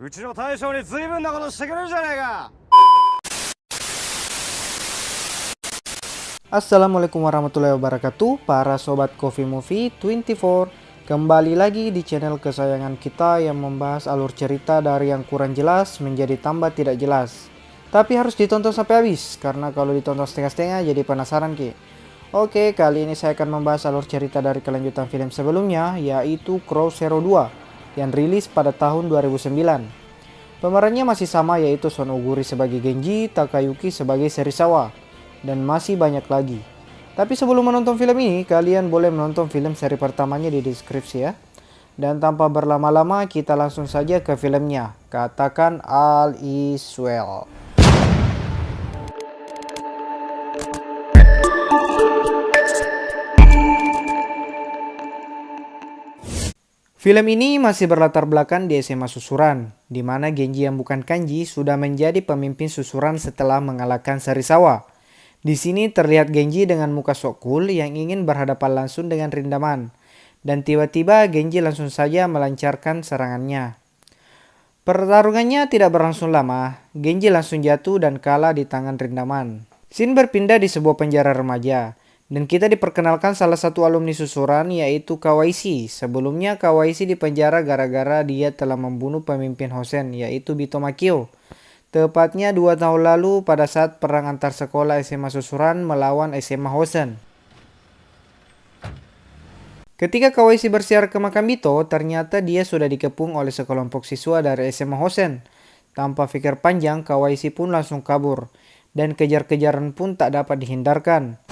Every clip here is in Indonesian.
うちの大将に随分なことしてくれるじゃねえか。 Assalamualaikum warahmatullahi wabarakatuh, para sobat Coffee Movie 24. Kembali lagi di channel kesayangan kita yang membahas alur cerita dari yang kurang jelas menjadi tambah tidak jelas. Tapi harus ditonton sampai habis, karena kalau ditonton setengah-setengah jadi penasaran ki. Oke, kali ini saya akan membahas alur cerita dari kelanjutan film sebelumnya, yaitu Crow Zero 2 yang rilis pada tahun 2009. Pemerannya masih sama, yaitu Son Oguri sebagai Genji, Takayuki sebagai Serizawa, dan masih banyak lagi. Tapi sebelum menonton film ini, kalian boleh menonton film seri pertamanya di deskripsi ya. Dan tanpa berlama-lama, kita langsung saja ke filmnya. Katakan All Is Well. Film ini masih berlatar belakang di SMA Susuran, di mana Genji yang bukan kanji sudah menjadi pemimpin susuran setelah mengalahkan Serizawa. Di sini terlihat Genji dengan muka sok cool yang ingin berhadapan langsung dengan Rindaman. Dan tiba-tiba Genji langsung saja melancarkan serangannya. Pertarungannya tidak berlangsung lama, Genji langsung jatuh dan kalah di tangan Rindaman. Scene berpindah di sebuah penjara remaja. Dan kita diperkenalkan salah satu alumni susuran, yaitu Kawaishi. Sebelumnya Kawaishi dipenjara gara-gara dia telah membunuh pemimpin Hosen, yaitu Bito Makio. Tepatnya 2 tahun lalu pada saat perang antar sekolah SMA Susuran melawan SMA Hosen. Ketika Kawaishi bersiar ke makam Bito, ternyata dia sudah dikepung oleh sekelompok siswa dari SMA Hosen. Tanpa pikir panjang, Kawaishi pun langsung kabur. Dan kejar-kejaran pun tak dapat dihindarkan.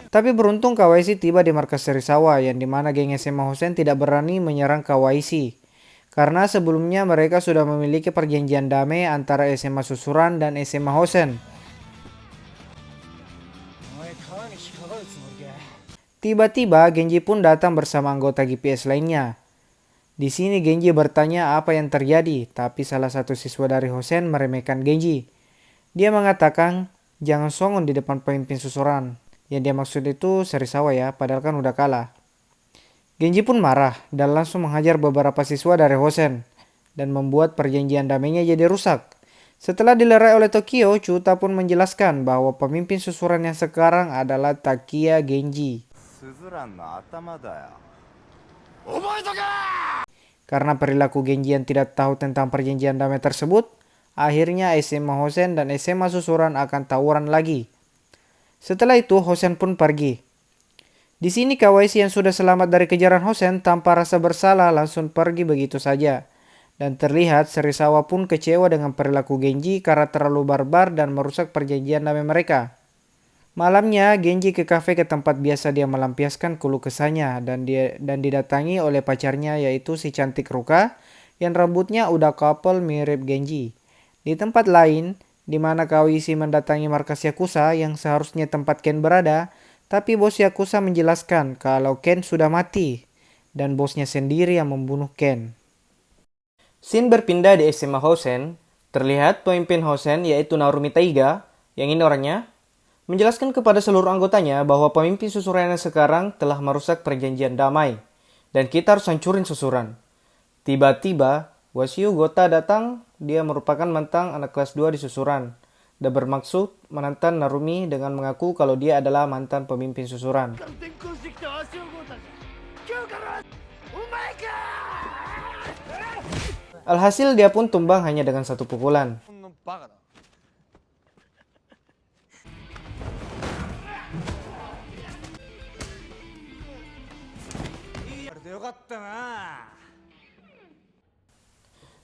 Tapi beruntung Kawaishi tiba di markas Serizawa, yang dimana geng SMA Hosen tidak berani menyerang Kawaishi. Karena sebelumnya mereka sudah memiliki perjanjian damai antara SMA Susuran dan SMA Hosen. Tiba-tiba Genji pun datang bersama anggota GPS lainnya. Di sini Genji bertanya apa yang terjadi, tapi salah satu siswa dari Hosen meremehkan Genji. Dia mengatakan, jangan songong di depan pemimpin susuran. Yang dia maksud itu Serizawa ya, padahal kan udah kalah. Genji pun marah dan langsung menghajar beberapa siswa dari Hosen dan membuat perjanjian damainya jadi rusak. Setelah dilerai oleh Tokyo, Chuta pun menjelaskan bahwa pemimpin susuran yang sekarang adalah Takiya Genji. Karena perilaku Genji yang tidak tahu tentang perjanjian damai tersebut, akhirnya SMA Hosen dan SMA Susuran akan tawuran lagi. Setelah itu Hosen pun pergi. Di sini Kawaishi yang sudah selamat dari kejaran Hosen tanpa rasa bersalah langsung pergi begitu saja. Dan terlihat Serizawa pun kecewa dengan perilaku Genji karena terlalu barbar dan merusak perjanjian damai mereka. Malamnya Genji ke kafe ke tempat biasa dia melampiaskan keluh kesahnya dan didatangi oleh pacarnya, yaitu si cantik Ruka yang rambutnya udah couple mirip Genji. Di tempat lain, di mana Kawaishi mendatangi markas Yakuza yang seharusnya tempat Ken berada, tapi bos Yakuza menjelaskan kalau Ken sudah mati dan bosnya sendiri yang membunuh Ken. Scene berpindah di SMA Hosen. Terlihat pemimpin Hosen, yaitu Narumi Taiga, yang ini orangnya, menjelaskan kepada seluruh anggotanya bahwa pemimpin susuran yang sekarang telah merusak perjanjian damai dan kita harus hancurin susuran. Tiba-tiba Wasiu Gota datang. Dia merupakan mantan anak kelas 2 di susuran dan bermaksud menantang Narumi dengan mengaku kalau dia adalah mantan pemimpin susuran. Alhasil dia pun tumbang hanya dengan satu pukulan.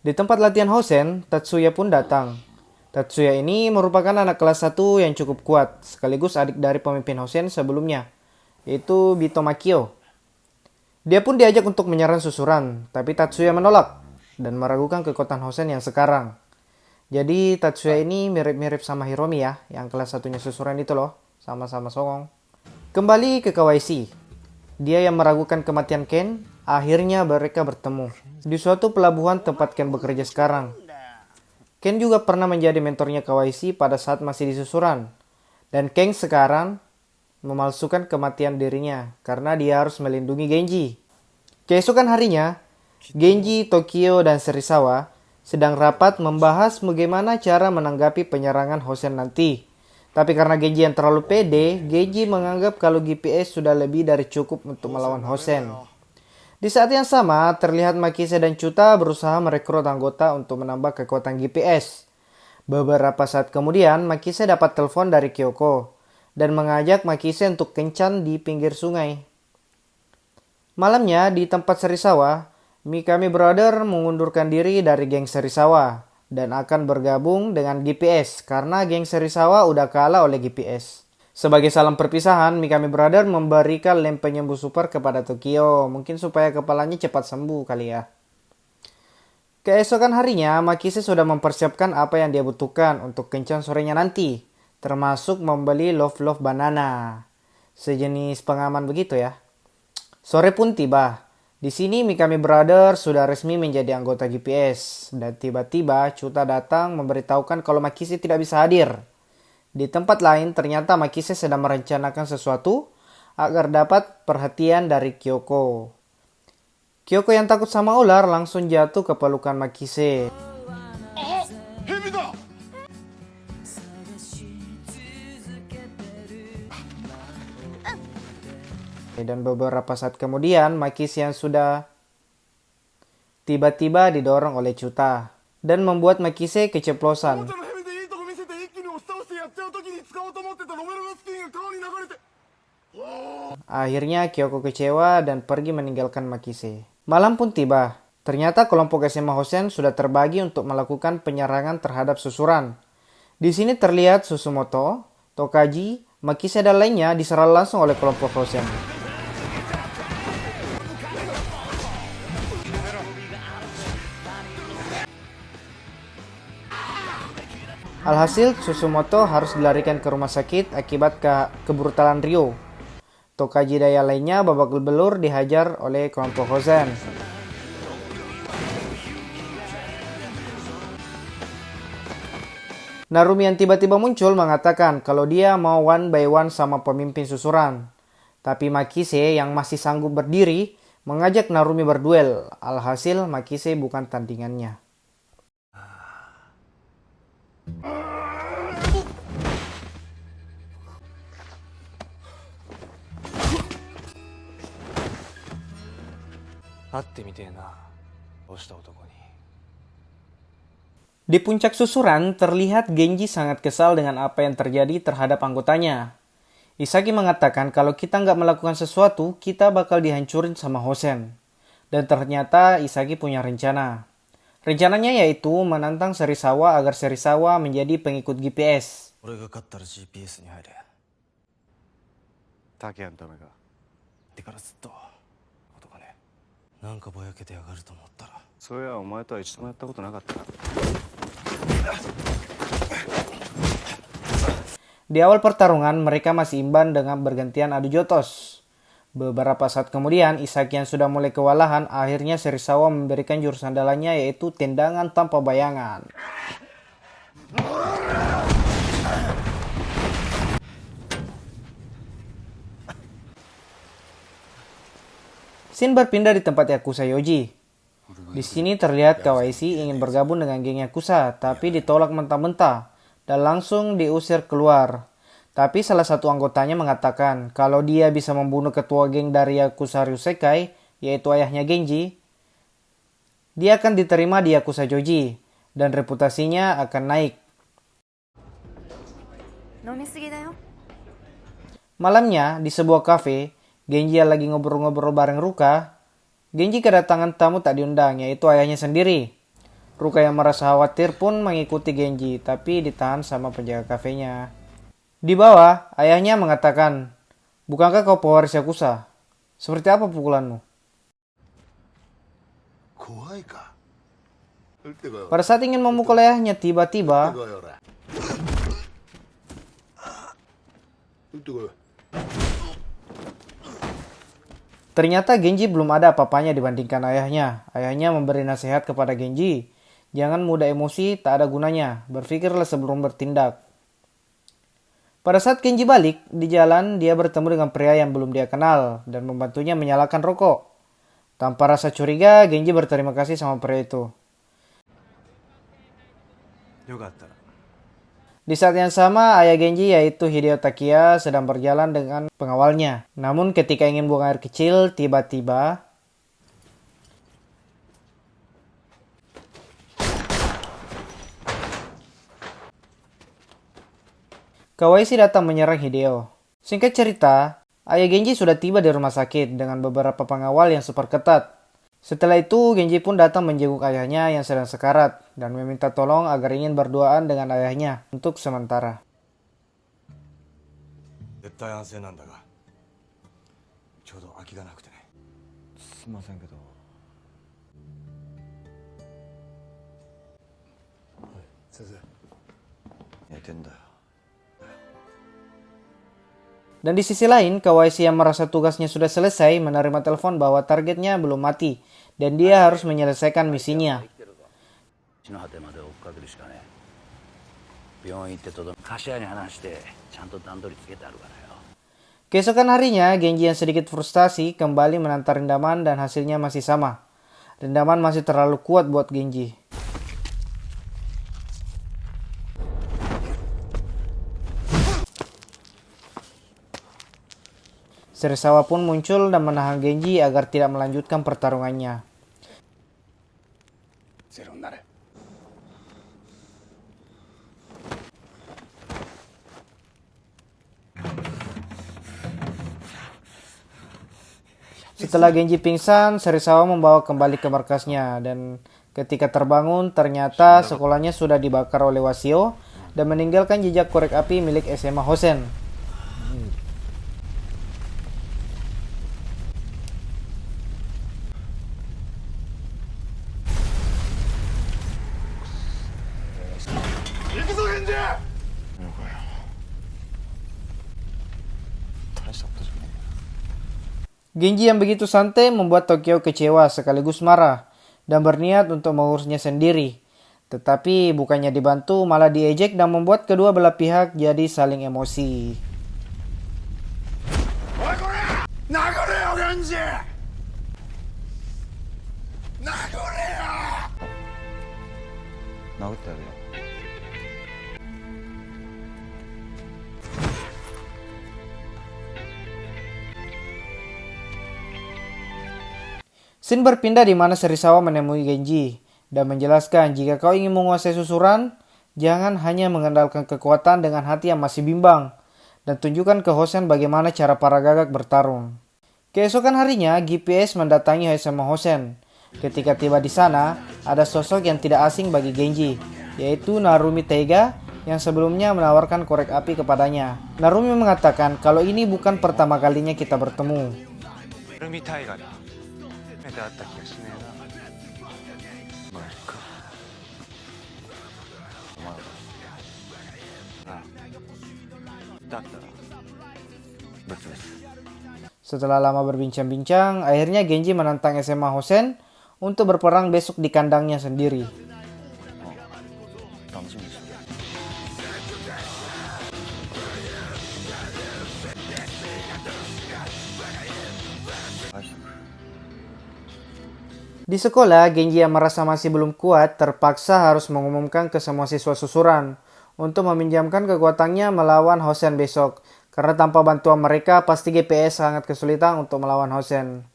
Di tempat latihan Hosen, Tatsuya pun datang. Tatsuya ini merupakan anak kelas 1 yang cukup kuat, sekaligus adik dari pemimpin Hosen sebelumnya, yaitu Bito Makio. Dia pun diajak untuk menyerang susuran, tapi Tatsuya menolak dan meragukan kekuatan Hosen yang sekarang. Jadi Tatsuya ini mirip-mirip sama Hiromi ya, yang kelas 1-nya susuran itu loh, sama-sama songong. Kembali ke Kawaishi. Dia yang meragukan kematian Ken. Akhirnya mereka bertemu di suatu pelabuhan tempat Ken bekerja sekarang. Ken juga pernah menjadi mentornya Kawaishi pada saat masih di susuran. Dan Ken sekarang memalsukan kematian dirinya karena dia harus melindungi Genji. Keesokan harinya, Genji, Tokyo, dan Serizawa sedang rapat membahas bagaimana cara menanggapi penyerangan Hosen nanti. Tapi karena Genji yang terlalu pede, Genji menganggap kalau GPS sudah lebih dari cukup untuk melawan Hosen. Di saat yang sama, terlihat Makise dan Chuta berusaha merekrut anggota untuk menambah kekuatan GPS. Beberapa saat kemudian, Makise dapat telepon dari Kyoko dan mengajak Makise untuk kencan di pinggir sungai. Malamnya, di tempat Serizawa, Mikami Brother mengundurkan diri dari geng Serizawa dan akan bergabung dengan GPS karena geng Serizawa udah kalah oleh GPS. Sebagai salam perpisahan, Mikami Brother memberikan lem penyembuh super kepada Tokyo, mungkin supaya kepalanya cepat sembuh kali ya. Keesokan harinya, Makise sudah mempersiapkan apa yang dia butuhkan untuk kencan sorenya nanti, termasuk membeli love banana. Sejenis pengaman begitu ya. Sore pun tiba. Di sini Mikami Brother sudah resmi menjadi anggota GPS, dan tiba-tiba Chuta datang memberitahukan kalau Makise tidak bisa hadir. Di tempat lain, ternyata Makise sedang merencanakan sesuatu agar dapat perhatian dari Kyoko. Kyoko yang takut sama ular langsung jatuh ke pelukan Makise. Dan beberapa saat kemudian, Makise yang sudah tiba-tiba didorong oleh Chuta dan membuat Makise keceplosan. Akhirnya Kyoko kecewa dan pergi meninggalkan Makise. Malam pun tiba. Ternyata kelompok SMA Hosen sudah terbagi untuk melakukan penyerangan terhadap susuran. Di sini terlihat Susumoto, Tokaji, Makise dan lainnya diserang langsung oleh kelompok Hosen. Alhasil, Susumoto harus dilarikan ke rumah sakit akibat kebrutalan Ryo. Tokaji dan yang lainnya babak belur dihajar oleh kelompok Hosen. Narumi yang tiba-tiba muncul mengatakan kalau dia mau one by one sama pemimpin susuran. Tapi Makise yang masih sanggup berdiri mengajak Narumi berduel. Alhasil Makise bukan tandingannya. Di puncak susuran, terlihat Genji sangat kesal dengan apa yang terjadi terhadap anggotanya. Isagi mengatakan kalau kita nggak melakukan sesuatu, kita bakal dihancurin sama Hosen. Dan ternyata Isagi punya rencana. Rencananya yaitu menantang Serizawa agar Serizawa menjadi pengikut GPS. Di awal pertarungan, mereka masih imbang dengan bergantian adu jotos. Beberapa saat kemudian, Isagi yang sudah mulai kewalahan, akhirnya Serizawa memberikan jurus andalannya yaitu tendangan tanpa bayangan. Scene berpindah di tempat Yakuza Yoji. Di sini terlihat Kawaishi ingin bergabung dengan geng Yakuza, tapi ditolak mentah-mentah dan langsung diusir keluar. Tapi salah satu anggotanya mengatakan kalau dia bisa membunuh ketua geng dari Yakuza Ryusekai, yaitu ayahnya Genji, dia akan diterima di Yakuza Joji dan reputasinya akan naik. Malamnya, di sebuah kafe, Genji lagi ngobrol-ngobrol bareng Ruka. Genji kedatangan tamu tak diundang, yaitu ayahnya sendiri. Ruka yang merasa khawatir pun mengikuti Genji, tapi ditahan sama penjaga kafenya. Di bawah, ayahnya mengatakan, "Bukankah kau pewaris Yakuza? Seperti apa pukulanmu?" Pada saat ingin memukul ayahnya, tiba-tiba ternyata Genji belum ada apa-apanya dibandingkan ayahnya. Ayahnya memberi nasihat kepada Genji. Jangan mudah emosi, tak ada gunanya. Berpikirlah sebelum bertindak. Pada saat Genji balik, di jalan dia bertemu dengan pria yang belum dia kenal dan membantunya menyalakan rokok. Tanpa rasa curiga, Genji berterima kasih sama pria itu. Di saat yang sama, ayah Genji yaitu Hideo Takiya sedang berjalan dengan pengawalnya. Namun ketika ingin buang air kecil, tiba-tiba Kawaisi datang menyerang Hideo. Singkat cerita, ayah Genji sudah tiba di rumah sakit dengan beberapa pengawal yang super ketat. Setelah itu, Genji pun datang menjenguk ayahnya yang sedang sekarat dan meminta tolong agar ingin berduaan dengan ayahnya untuk sementara. 絶対安静なんだがちょうど空きがなくてねすいませんけど先生寝てんだよ Dan di sisi lain, Kawaisi yang merasa tugasnya sudah selesai menerima telepon bahwa targetnya belum mati dan dia harus menyelesaikan misinya. Keesokan harinya, Genji yang sedikit frustasi kembali menantar rendaman dan hasilnya masih sama. Rendaman masih terlalu kuat buat Genji. Serizawa pun muncul dan menahan Genji agar tidak melanjutkan pertarungannya. Setelah Genji pingsan, Serizawa membawa kembali ke markasnya dan ketika terbangun ternyata sekolahnya sudah dibakar oleh Wasio dan meninggalkan jejak korek api milik SMA Hosen. Genji yang begitu santai membuat Tokyo kecewa sekaligus marah dan berniat untuk mengurusnya sendiri. Tetapi bukannya dibantu malah diejek dan membuat kedua belah pihak jadi saling emosi. Scene berpindah di mana Serizawa menemui Genji dan menjelaskan jika kau ingin menguasai susuran, jangan hanya mengandalkan kekuatan dengan hati yang masih bimbang dan tunjukkan ke Hosen bagaimana cara para gagak bertarung. Keesokan harinya, GPS mendatangi SMA Hosen. Ketika tiba di sana, ada sosok yang tidak asing bagi Genji, yaitu Narumi Taiga yang sebelumnya menawarkan korek api kepadanya. Narumi mengatakan kalau ini bukan pertama kalinya kita bertemu. Narumi Taiga. Setelah lama berbincang-bincang, akhirnya Genji menantang SMA Hosen untuk berperang besok di kandangnya sendiri. Di sekolah, Genji yang merasa masih belum kuat terpaksa harus mengumumkan ke semua siswa susuran untuk meminjamkan kekuatannya melawan Hosen besok. Karena tanpa bantuan mereka, pasti GPS sangat kesulitan untuk melawan Hosen.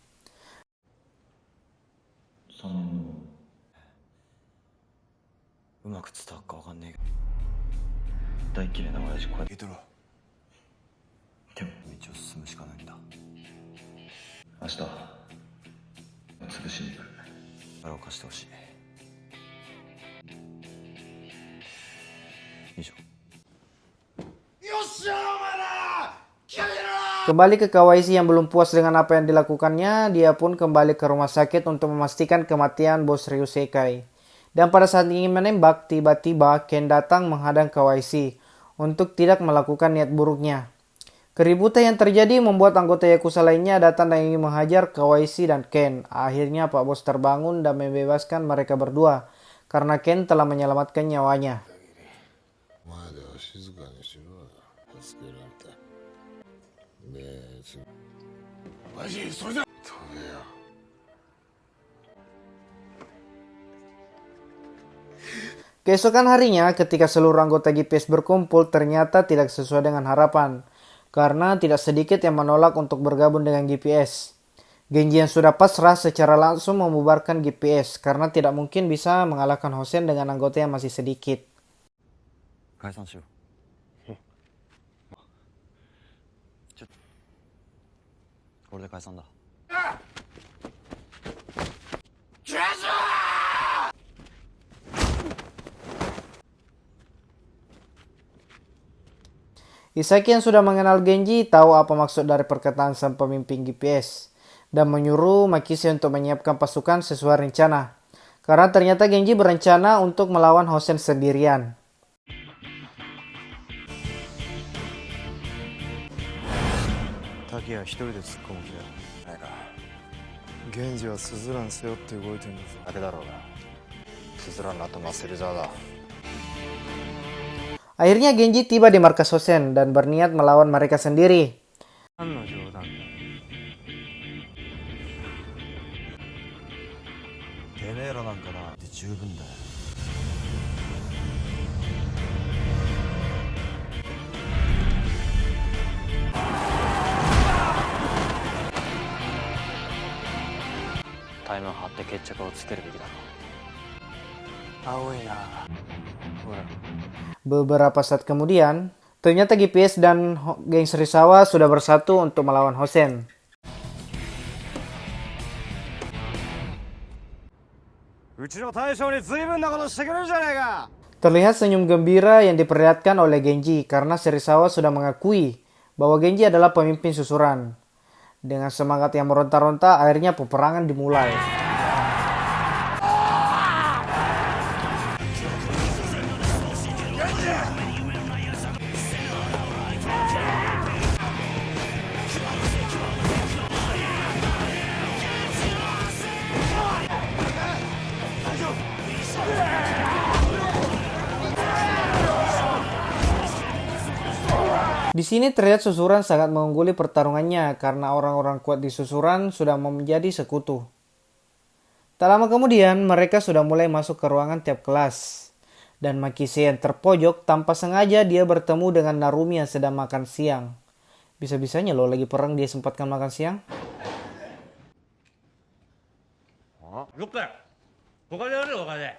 Kembali ke Kawaisi yang belum puas dengan apa yang dilakukannya, dia pun kembali ke rumah sakit untuk memastikan kematian bos Ryusekai. Dan pada saat ingin menembak, tiba-tiba Ken datang menghadang Kawaisi untuk tidak melakukan niat buruknya. Keributan yang terjadi membuat anggota Yakuza lainnya datang dan ingin menghajar Kawaisi dan Ken. Akhirnya Pak Bos terbangun dan membebaskan mereka berdua. karena Ken telah menyelamatkan nyawanya. 前では静かにしろよ。助けられた。別にマジそれじゃ飛べよ。Keesokan harinya, ketika seluruh anggota GPS berkumpul, ternyata tidak sesuai dengan harapan, karena tidak sedikit yang menolak untuk bergabung dengan GPS. Genji yang sudah pasrah secara langsung membubarkan GPS, karena tidak mungkin bisa mengalahkan Hosen dengan anggota yang masih sedikit. 解散しよう。これで解散だ。Isaki yang sudah mengenal Genji tahu apa maksud dari perkataan sang pemimpin GPS dan menyuruh Makise untuk menyiapkan pasukan sesuai rencana. Karena ternyata Genji berencana untuk melawan Hosen sendirian. 竹谷一人で突っ込む気だ。ないか。源氏はスズラン背負って動いてるんだぞ。だけだろうが。スズランの頭は芹沢だ。 Akhirnya Genji tiba di markas Hosen dan berniat melawan mereka sendiri. 何の冗談だ。てめえらなんかなって十分だよ。タイムを張って決着をつけるべきだろう。青いな。ほら。 Beberapa saat kemudian, ternyata GPS dan geng Serizawa sudah bersatu untuk melawan Hosen. Terlihat senyum gembira yang diperlihatkan oleh Genji karena Serizawa sudah mengakui bahwa Genji adalah pemimpin susuran. Dengan semangat yang meronta-ronta, akhirnya peperangan dimulai. Di sini terlihat susuran sangat mengungguli pertarungannya karena orang-orang kuat di susuran sudah menjadi sekutu. Tak lama kemudian, mereka sudah mulai masuk ke ruangan tiap kelas. Dan Makise yang terpojok, tanpa sengaja dia bertemu dengan Narumi yang sedang makan siang. Bisa-bisanya loh lagi perang dia sempatkan makan siang. どっかや他でやるよ他で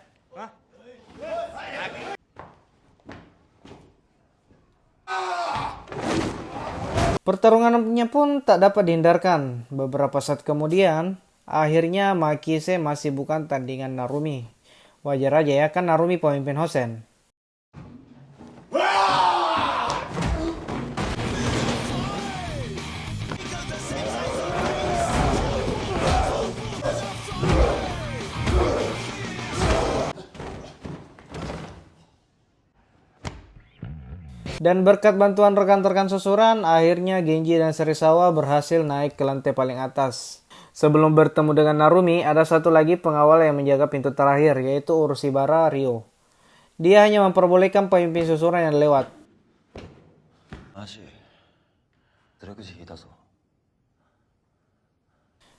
Pertarungannya pun tak dapat dihindarkan. Beberapa saat kemudian, akhirnya Makise masih bukan tandingan Narumi. Wajar aja ya, kan Narumi pemimpin Hosen. Dan berkat bantuan rekan-rekan susuran, akhirnya Genji dan Serizawa berhasil naik ke lantai paling atas. Sebelum bertemu dengan Narumi, ada satu lagi pengawal yang menjaga pintu terakhir, yaitu Urushibara Ryo. Dia hanya memperbolehkan pemimpin susuran yang lewat.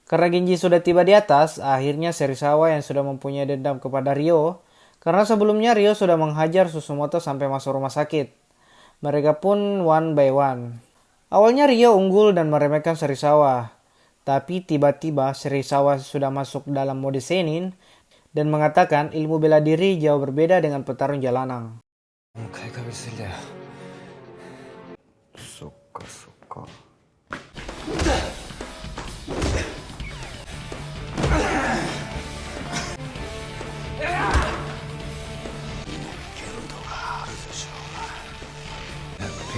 Karena Genji sudah tiba di atas, akhirnya Serizawa yang sudah mempunyai dendam kepada Ryo, karena sebelumnya Ryo sudah menghajar Susumoto sampai masuk rumah sakit. Mereka pun one by one. Awalnya Ryo unggul dan meremehkan Serizawa. Tapi tiba-tiba Serizawa sudah masuk dalam mode Senin dan mengatakan ilmu bela diri jauh berbeda dengan petarung jalanan. そっかそっか。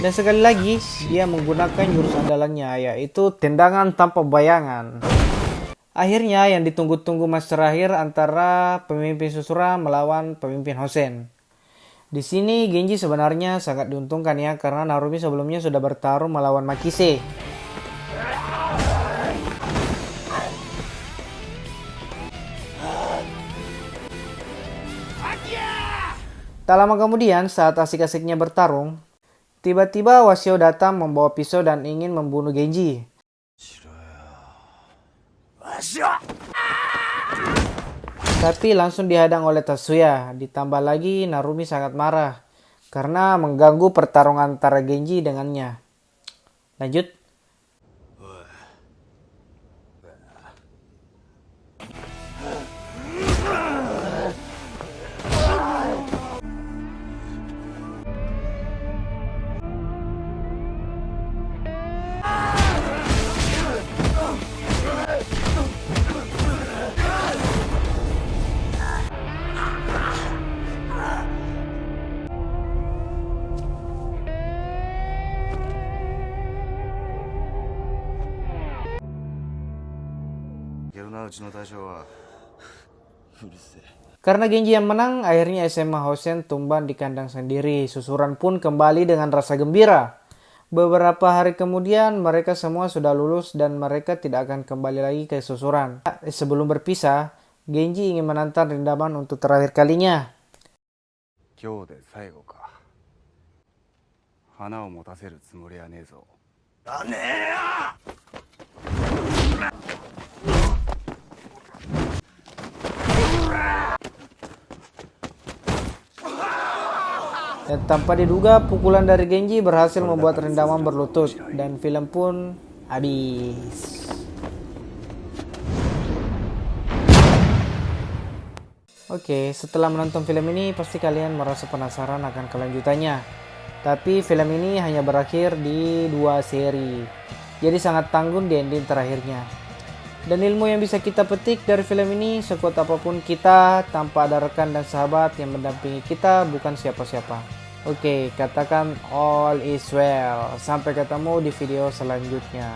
Dan sekali lagi, dia menggunakan jurus andalannya, yaitu tendangan tanpa bayangan. Akhirnya, yang ditunggu-tunggu match terakhir antara pemimpin susuran melawan pemimpin Hosen. Di sini, Genji sebenarnya sangat diuntungkan ya, karena Narumi sebelumnya sudah bertarung melawan Makise. Tak lama kemudian, saat asik-asiknya bertarung, tiba-tiba Wasio datang membawa pisau dan ingin membunuh Genji. Tapi langsung dihadang oleh Tatsuya. Ditambah lagi Narumi sangat marah karena mengganggu pertarungan antara Genji dengannya. Lanjut. Karena Genji yang menang, akhirnya SMA Hosen tumbang di kandang sendiri. Susuran pun kembali dengan rasa gembira. Beberapa hari kemudian, mereka semua sudah lulus dan mereka tidak akan kembali lagi ke Susuran. Sebelum berpisah, Genji ingin menantang Rindaman untuk terakhir kalinya. 今日で最後か。花を持たせるつもりはねえぞ。 Dan tanpa diduga, pukulan dari Genji berhasil membuat Rindaman berlutut. Dan film pun habis. Oke, setelah menonton film ini, pasti kalian merasa penasaran akan kelanjutannya. Tapi film ini hanya berakhir di 2 seri. Jadi sangat tanggung di ending terakhirnya. Dan ilmu yang bisa kita petik dari film ini, sekuat apapun kita, tanpa ada rekan dan sahabat yang mendampingi kita, bukan siapa-siapa. Oke, katakan all is well. Sampai ketemu di video selanjutnya.